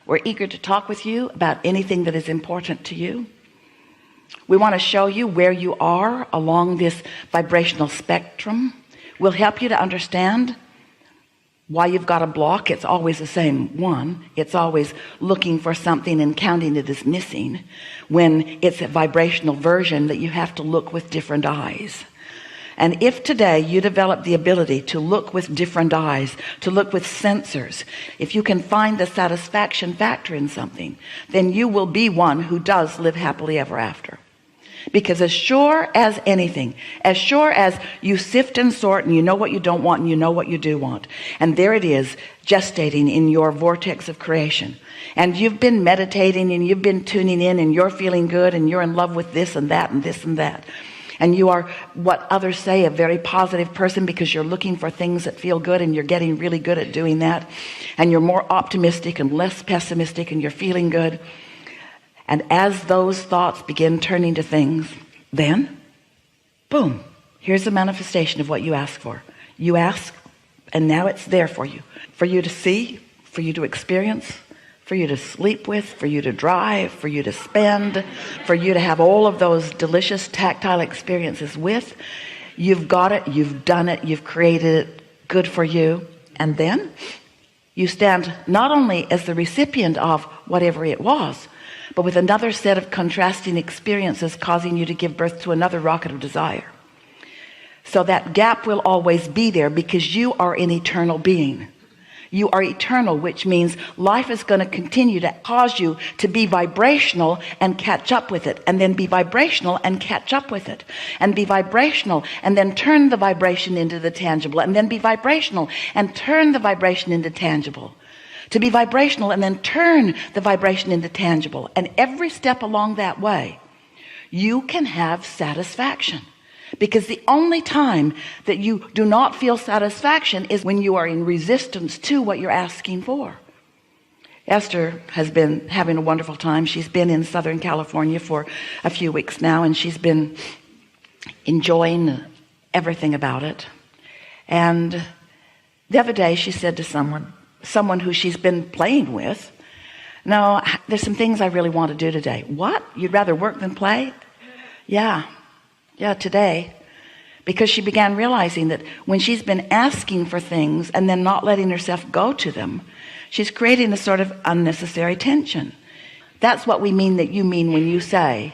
We're eager to talk with you about anything that is important to you. We want to show you where you are along this vibrational spectrum. We'll help you to understand why you've got a block. It's always the same one. It's always looking for something and counting it as missing, when it's a vibrational version that you have to look with different eyes. And if today you develop the ability to look with different eyes, to look with sensors, if you can find the satisfaction factor in something, then you will be one who does live happily ever after. Because as sure as anything, as sure as you sift and sort and you know what you don't want and you know what you do want, and there it is gestating in your vortex of creation, and you've been meditating and you've been tuning in and you're feeling good and you're in love with this and that and this and that, and you are what others say a very positive person because you're looking for things that feel good and you're getting really good at doing that, and you're more optimistic and less pessimistic and you're feeling good. And as those thoughts begin turning to things, then boom, here's the manifestation of what you ask for. You ask, and now it's there for you to see, for you to experience, for you to sleep with, for you to drive, for you to spend, for you to have all of those delicious tactile experiences with. You've got it, you've done it, you've created it, good for you. And then you stand not only as the recipient of whatever it was, but with another set of contrasting experiences causing you to give birth to another rocket of desire. So that gap will always be there because you are an eternal being. You are eternal, which means life is going to continue to cause you to be vibrational and catch up with it, and then be vibrational and catch up with it, and be vibrational and then turn the vibration into the tangible, and then be vibrational and turn the vibration into tangible, to be vibrational and then turn the vibration into tangible. And every step along that way you can have satisfaction, because the only time that you do not feel satisfaction is when you are in resistance to what you're asking for. Esther has been having a wonderful time. She's been in Southern California for a few weeks now, and she's been enjoying everything about it. And the other day she said to someone who she's been playing with, "No, there's some things I really want to do today." "What? You'd rather work than play?" Yeah, today. Because she began realizing that when she's been asking for things and then not letting herself go to them, she's creating a sort of unnecessary tension. That's what we mean that you mean when you say,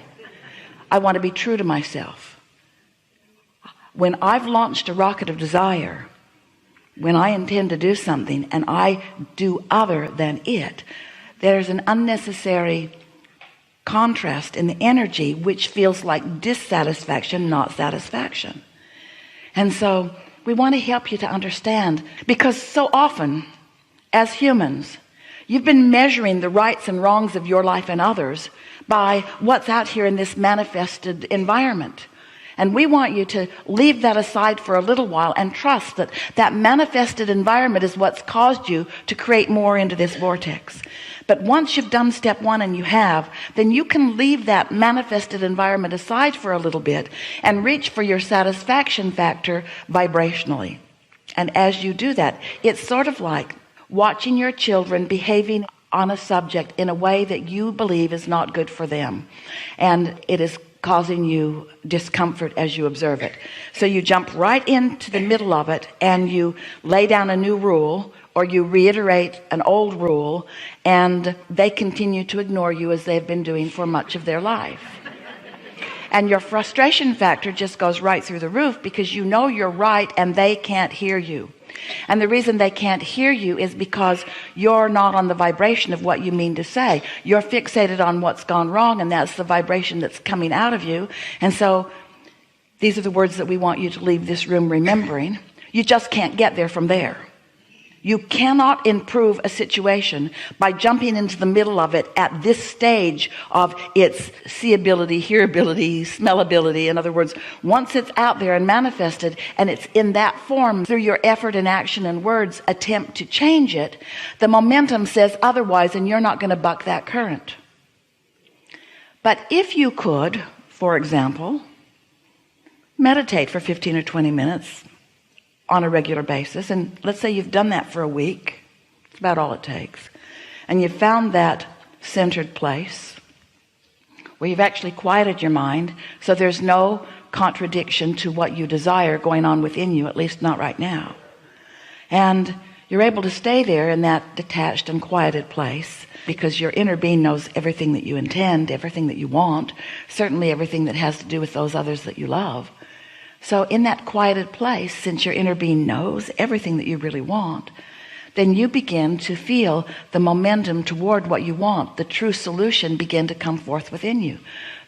"I want to be true to myself." When I've launched a rocket of desire, when I intend to do something and I do other than it, there's an unnecessary contrast in the energy which feels like dissatisfaction, not satisfaction. And so we want to help you to understand, because so often as humans you've been measuring the rights and wrongs of your life and others by what's out here in this manifested environment. And we want you to leave that aside for a little while and trust that that manifested environment is what's caused you to create more into this vortex. But once you've done step one, and you have, then you can leave that manifested environment aside for a little bit and reach for your satisfaction factor vibrationally. And as you do that, it's sort of like watching your children behaving on a subject in a way that you believe is not good for them, and it is causing you discomfort as you observe it. So you jump right into the middle of it and you lay down a new rule, or you reiterate an old rule, and they continue to ignore you as they've been doing for much of their life. And your frustration factor just goes right through the roof, because you know you're right and they can't hear you. And the reason they can't hear you is because you're not on the vibration of what you mean to say. You're fixated on what's gone wrong, and that's the vibration that's coming out of you. And so these are the words that we want you to leave this room remembering. You just can't get there from there. You cannot improve a situation by jumping into the middle of it at this stage of its seeability, hearability, smellability. In other words, once it's out there and manifested, and it's in that form, through your effort and action and words attempt to change it, the momentum says otherwise, and you're not going to buck that current. But if you could, for example, meditate for 15 or 20 minutes on a regular basis, and let's say you've done that for a week, it's about all it takes, and you've found that centered place where you've actually quieted your mind, so there's no contradiction to what you desire going on within you, at least not right now. And you're able to stay there in that detached and quieted place because your inner being knows everything that you intend, everything that you want, certainly everything that has to do with those others that you love. So in that quieted place, since your inner being knows everything that you really want, then you begin to feel the momentum toward what you want. The true solution begin to come forth within you.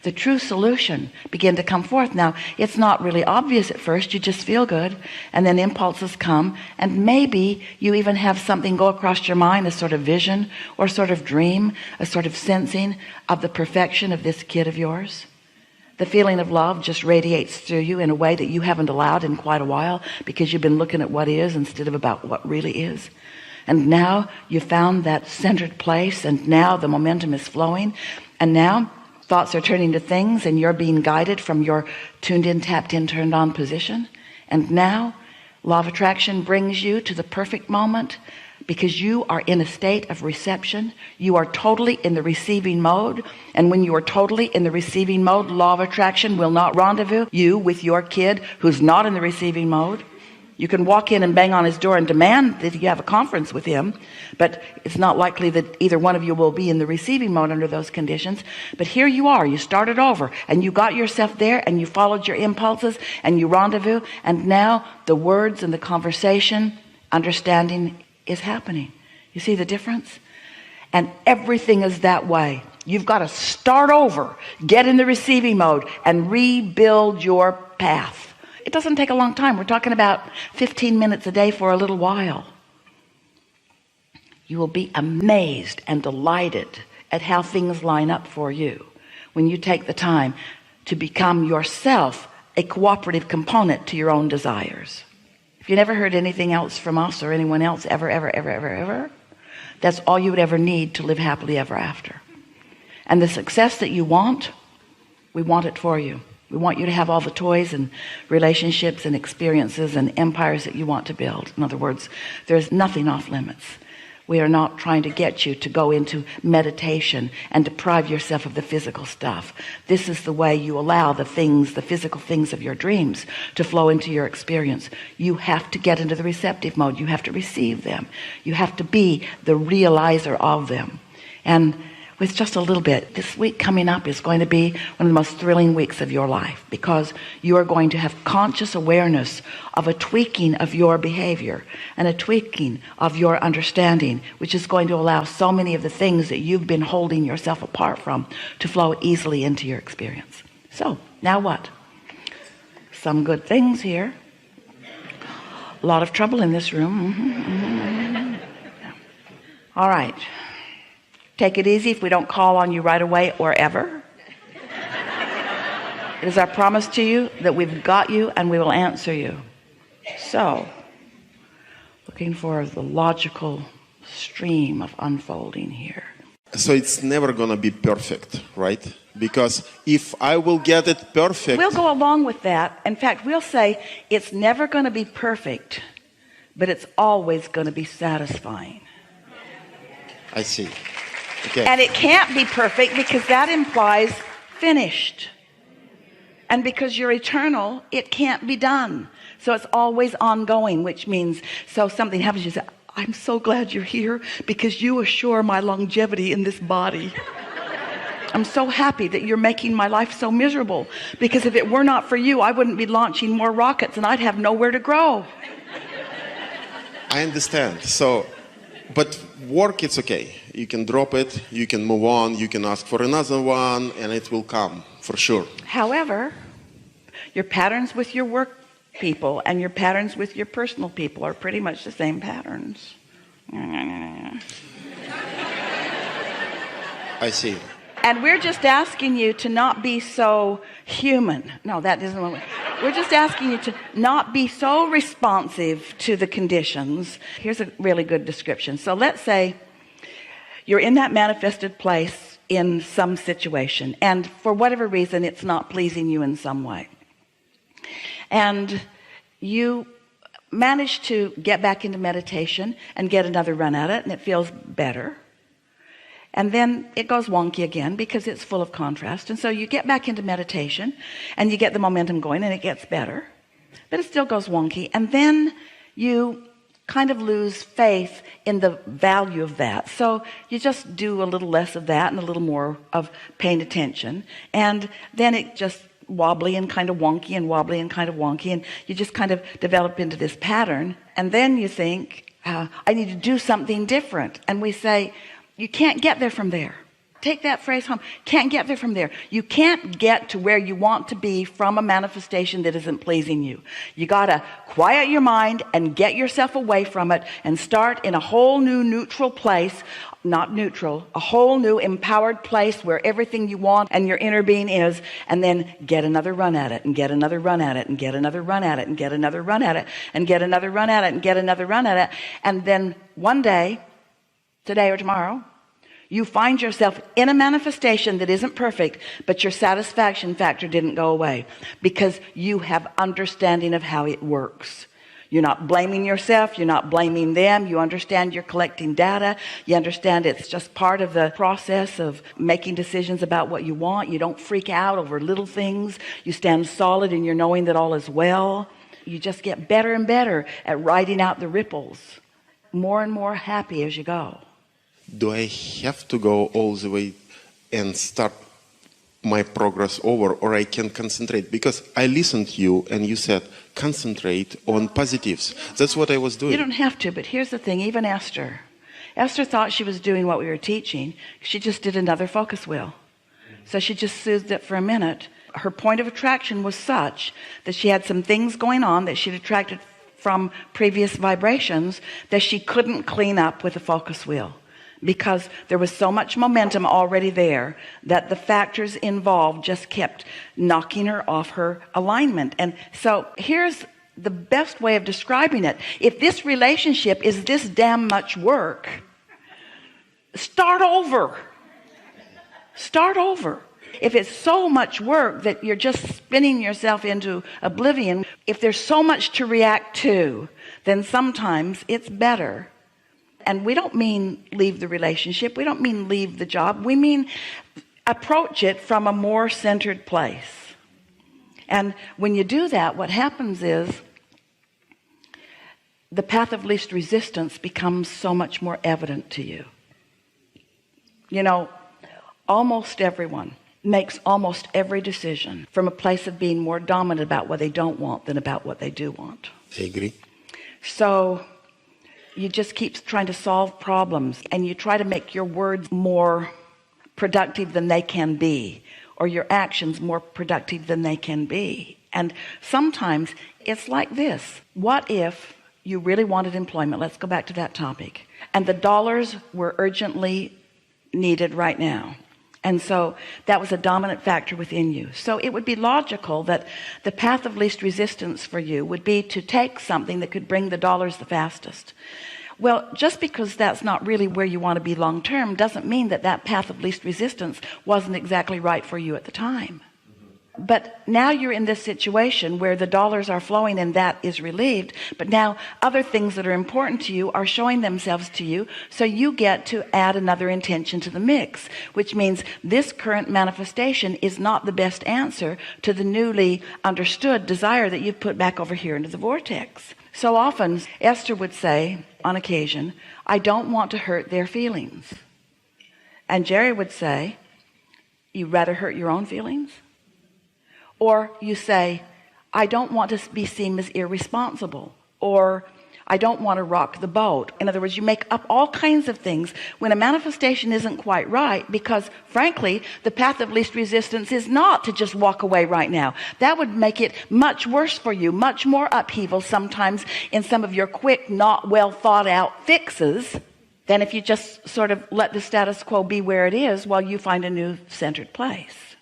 The true solution begin to come forth. Now, it's not really obvious at first. You just feel good, and then impulses come, and maybe you even have something go across your mind, a sort of vision or sort of dream, a sort of sensing of the perfection of this kid of yours. The feeling of love just radiates through you in a way that you haven't allowed in quite a while, because you've been looking at what is instead of about what really is. And now you found that centered place, and now the momentum is flowing, and now thoughts are turning to things, and you're being guided from your tuned in, tapped in, turned on position. And now law of attraction brings you to the perfect moment, because you are in a state of reception. You are totally in the receiving mode, and when you are totally in the receiving mode, law of attraction will not rendezvous you with your kid who's not in the receiving mode. You can walk in and bang on his door and demand that you have a conference with him, but it's not likely that either one of you will be in the receiving mode under those conditions. But here you are, you started over, and you got yourself there, and you followed your impulses, and you rendezvous, and now the words and the conversation, understanding is happening. You see the difference? And everything is that way. You've got to start over, get in the receiving mode, and rebuild your path. It doesn't take a long time. We're talking about 15 minutes a day for a little while. You will be amazed and delighted at how things line up for you when you take the time to become yourself a cooperative component to your own desires. If you never heard anything else from us or anyone else ever, that's all you would ever need to live happily ever after. And the success that you want, we want it for you. We want you to have all the toys and relationships and experiences and empires that you want to build. In other words, there's nothing off limits. We are not trying to get you to go into meditation and deprive yourself of the physical stuff. This is the way you allow the things, the physical things of your dreams to flow into your experience. You have to get into the receptive mode. You have to receive them. You have to be the realizer of them. And with just a little bit, this week coming up is going to be one of the most thrilling weeks of your life, because you are going to have conscious awareness of a tweaking of your behavior and a tweaking of your understanding, which is going to allow so many of the things that you've been holding yourself apart from to flow easily into your experience. So now what? Some good things here. A lot of trouble in this room. All right. Take it easy if we don't call on you right away or ever. It is our promise to you that we've got you and we will answer you. So, looking for the logical stream of unfolding here. So it's never gonna be perfect, right? Because if I will get it perfect... We'll go along with that. In fact, we'll say it's never gonna be perfect, but it's always gonna be satisfying. I see. Okay. And it can't be perfect because that implies finished. And because you're eternal, it can't be done. So it's always ongoing, which means, so something happens, you say, I'm so glad you're here because you assure my longevity in this body. I'm so happy that you're making my life so miserable, because if it were not for you, I wouldn't be launching more rockets and I'd have nowhere to grow. I understand. So, but work, it's okay. You can drop it, you can move on, you can ask for another one, and it will come, for sure. However, your patterns with your work people and your patterns with your personal people are pretty much the same patterns. I see. And we're just asking you to not be so human. No, that isn't what we're just asking you to not be so responsive to the conditions. Here's a really good description. So let's say you're in that manifested place in some situation, and for whatever reason it's not pleasing you in some way, and you manage to get back into meditation and get another run at it, and it feels better. and then it goes wonky again because it's full of contrast. And so you get back into meditation and you get the momentum going and it gets better, but it still goes wonky. And then you kind of lose faith in the value of that. So you just do a little less of that and a little more of paying attention. And then it just wobbly and kind of wonky and wobbly and kind of wonky. And you just kind of develop into this pattern. And then you think, I need to do something different. And we say, you can't get there from there. Take that phrase home. Can't get there from there. You can't get to where you want to be from a manifestation that isn't pleasing you. You got to quiet your mind and get yourself away from it and start in a whole new neutral place. Not neutral, a whole new empowered place where everything you want and your inner being is, and then get another run at it and get another run at it and get another run at it and get another run at it and get another run at it and get another run at it. And then one day, today or tomorrow, you find yourself in a manifestation that isn't perfect, but your satisfaction factor didn't go away because you have understanding of how it works. You're not blaming yourself. You're not blaming them. You understand you're collecting data. You understand it's just part of the process of making decisions about what you want. You don't freak out over little things. You stand solid in your knowing that all is well. You just get better and better at riding out the ripples, more and more happy as you go. Do I have to go all the way and start my progress over, or I can concentrate? Because I listened to you and you said concentrate on positives. That's what I was doing. You don't have to, but here's the thing. Even Esther thought she was doing what we were teaching. She just did another focus wheel. So she just soothed it for a minute. Her point of attraction was such that she had some things going on that she'd attracted from previous vibrations that she couldn't clean up with a focus wheel, because there was so much momentum already there that the factors involved just kept knocking her off her alignment. And so here's the best way of describing it. If this relationship is this damn much work, start over. Start over. If it's so much work that you're just spinning yourself into oblivion, if there's so much to react to, then sometimes it's better. And we don't mean leave the relationship. We don't mean leave the job. We mean approach it from a more centered place. And when you do that, what happens is the path of least resistance becomes so much more evident to you. You know, almost everyone makes almost every decision from a place of being more dominant about what they don't want than about what they do want. I agree. So you just keep trying to solve problems, and you try to make your words more productive than they can be, or your actions more productive than they can be. And sometimes it's like this. What if you really wanted employment? Let's go back to that topic. And the dollars were urgently needed right now. And so that was a dominant factor within you. So it would be logical that the path of least resistance for you would be to take something that could bring the dollars the fastest. Well, just because that's not really where you want to be long term doesn't mean that that path of least resistance wasn't exactly right for you at the time. But now you're in this situation where the dollars are flowing and that is relieved, but now other things that are important to you are showing themselves to you, so you get to add another intention to the mix, which means this current manifestation is not the best answer to the newly understood desire that you've put back over here into the vortex. So often Esther would say on occasion, I don't want to hurt their feelings. And Jerry would say, you'd rather hurt your own feelings? Or you say, I don't want to be seen as irresponsible, or I don't want to rock the boat. In other words, you make up all kinds of things when a manifestation isn't quite right, because frankly, the path of least resistance is not to just walk away right now. That would make it much worse for you, much more upheaval sometimes in some of your quick, not well thought out fixes than if you just sort of let the status quo be where it is while you find a new centered place.